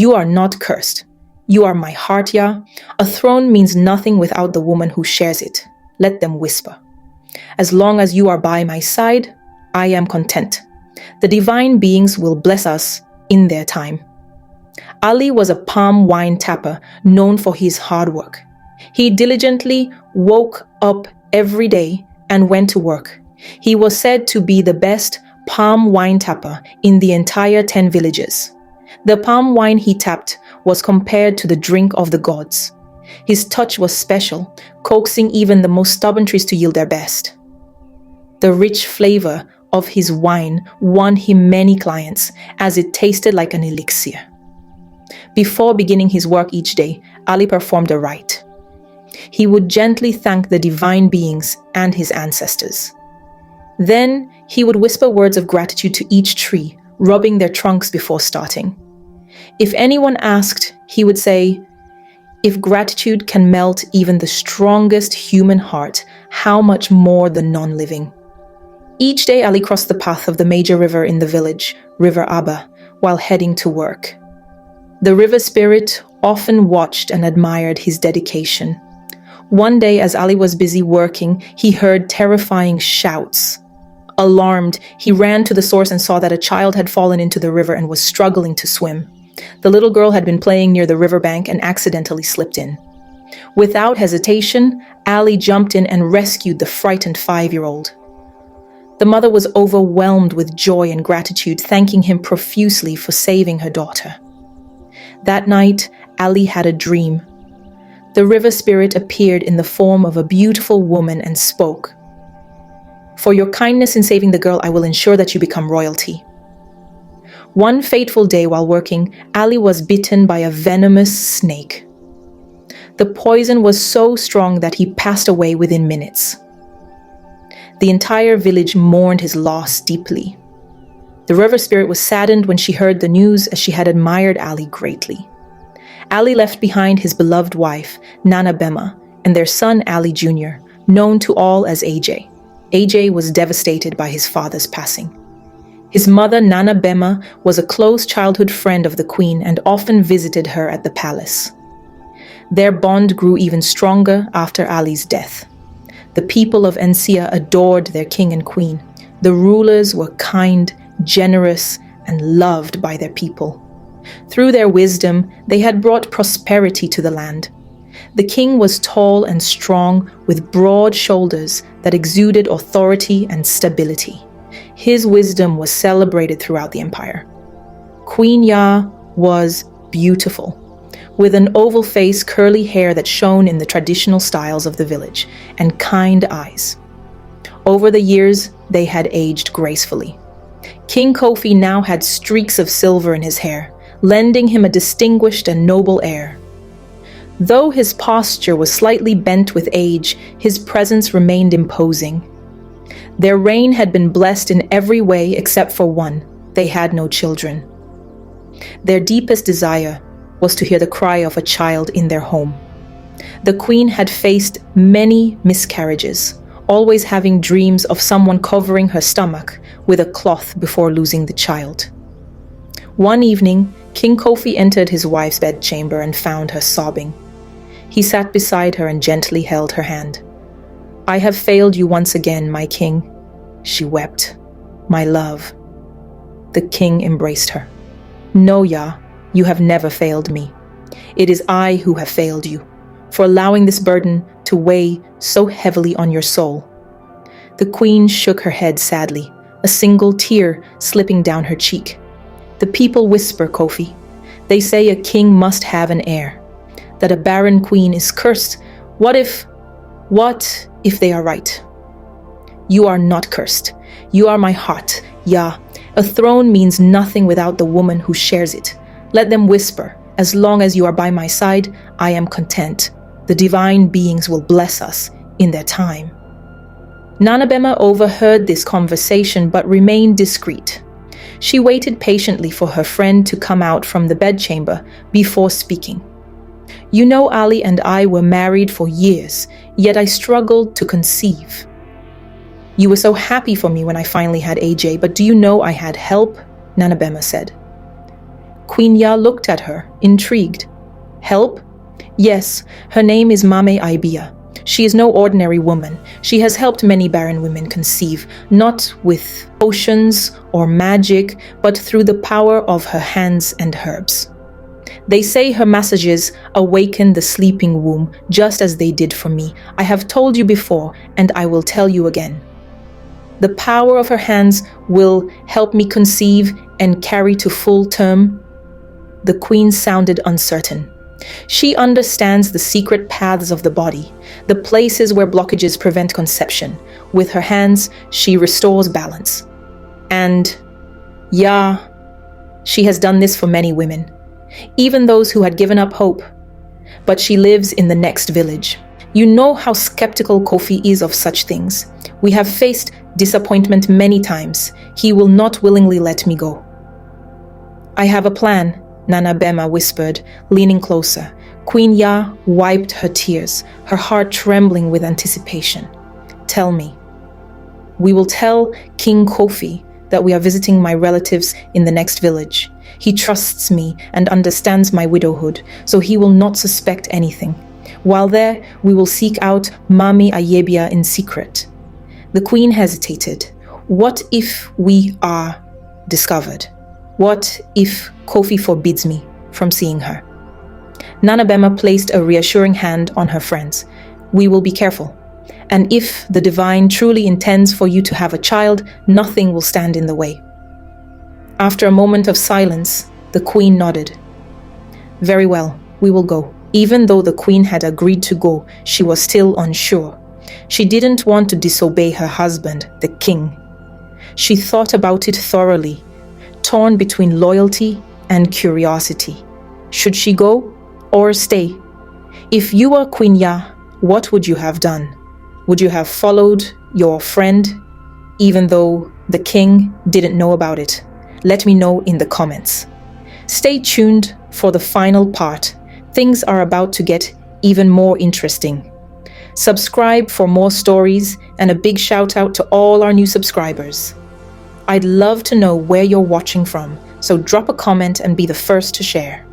You are not cursed. You are my heart, Yaa. A throne means nothing without the woman who shares it. Let them whisper. As long as you are by my side, I am content. The divine beings will bless us in their time. Ali was a palm wine tapper known for his hard work. He diligently woke up every day and went to work. He was said to be the best palm wine tapper in the entire 10 villages. The palm wine he tapped was compared to the drink of the gods. His touch was special, coaxing even the most stubborn trees to yield their best. The rich flavor of his wine won him many clients, as it tasted like an elixir. Before beginning his work each day, Ali performed a rite. He would gently thank the divine beings and his ancestors. Then he would whisper words of gratitude to each tree, rubbing their trunks before starting. If anyone asked, he would say, "If gratitude can melt even the strongest human heart, how much more the non-living?" Each day Ali crossed the path of the major river in the village, River Abba, while heading to work. The river spirit often watched and admired his dedication. One day, as Ali was busy working, he heard terrifying shouts. Alarmed, he ran to the source and saw that a child had fallen into the river and was struggling to swim. The little girl had been playing near the riverbank and accidentally slipped in. Without hesitation, Ali jumped in and rescued the frightened 5-year-old. The mother was overwhelmed with joy and gratitude, thanking him profusely for saving her daughter. That night, Ali had a dream. The river spirit appeared in the form of a beautiful woman and spoke. "For your kindness in saving the girl, I will ensure that you become royalty." One fateful day while working, Ali was bitten by a venomous snake. The poison was so strong that he passed away within minutes. The entire village mourned his loss deeply. The river spirit was saddened when she heard the news, as she had admired Ali greatly. Ali left behind his beloved wife, Nana Bema, and their son Ali Jr., known to all as AJ. AJ was devastated by his father's passing. His mother, Nana Bema, was a close childhood friend of the queen and often visited her at the palace. Their bond grew even stronger after Ali's death. The people of Nsia adored their king and queen. The rulers were kind, generous, and loved by their people. Through their wisdom, they had brought prosperity to the land. The king was tall and strong, with broad shoulders that exuded authority and stability. His wisdom was celebrated throughout the empire. Queen Yaa was beautiful, with an oval face, curly hair that shone in the traditional styles of the village, and kind eyes. Over the years, they had aged gracefully. King Kofi now had streaks of silver in his hair, lending him a distinguished and noble air. Though his posture was slightly bent with age, his presence remained imposing. Their reign had been blessed in every way except for one: they had no children. Their deepest desire was to hear the cry of a child in their home. The queen had faced many miscarriages, always having dreams of someone covering her stomach with a cloth before losing the child. One evening, King Kofi entered his wife's bedchamber and found her sobbing. He sat beside her and gently held her hand. "I have failed you once again, my king," she wept. "My love." The king embraced her. "No, Yaa, you have never failed me. It is I who have failed you, for allowing this burden to weigh so heavily on your soul." The queen shook her head sadly, a single tear slipping down her cheek. "The people whisper, Kofi. They say a king must have an heir, that a barren queen is cursed. What if they are right? You are not cursed. You are my heart, Yaa. A throne means nothing without the woman who shares it. Let them whisper. As long as you are by my side, I am content. The divine beings will bless us in their time." Nana Bema overheard this conversation but remained discreet. She waited patiently for her friend to come out from the bedchamber before speaking. "You know, Ali and I were married for years, yet I struggled to conceive. You were so happy for me when I finally had AJ, but do you know I had help?" Nana Bema said. Queen Yaa looked at her, intrigued. Help? Yes, her name is Mame Aibia. She is no ordinary woman. She has helped many barren women conceive, not with potions or magic, but through the power of her hands and herbs. They say her messages awaken the sleeping womb, just as they did for me. I have told you before, and I will tell you again. The power of her hands will help me conceive and carry to full term. The queen sounded uncertain. She understands the secret paths of the body, the places where blockages prevent conception. With her hands, she restores balance. And, yeah, she has done this for many women, even those who had given up hope. But she lives in the next village. You know how skeptical Kofi is of such things. We have faced disappointment many times. He will not willingly let me go. I have a plan, Nana Bema whispered, leaning closer. Queen Yaa wiped her tears, her heart trembling with anticipation. Tell me. We will tell King Kofi that we are visiting my relatives in the next village. He trusts me and understands my widowhood, so he will not suspect anything. While there, we will seek out Mami Ayebia in secret. The queen hesitated. What if we are discovered? What if Kofi forbids me from seeing her? Nana Bema placed a reassuring hand on her friends. We will be careful. And if the divine truly intends for you to have a child, nothing will stand in the way. After a moment of silence, the queen nodded. Very well, we will go. Even though the queen had agreed to go, she was still unsure. She didn't want to disobey her husband, the king. She thought about it thoroughly, torn between loyalty and curiosity. Should she go or stay? If you were Queen Yaa, what would you have done? Would you have followed your friend, even though the king didn't know about it? Let me know in the comments. Stay tuned for the final part. Things are about to get even more interesting. Subscribe for more stories, and a big shout out to all our new subscribers. I'd love to know where you're watching from, so drop a comment and be the first to share.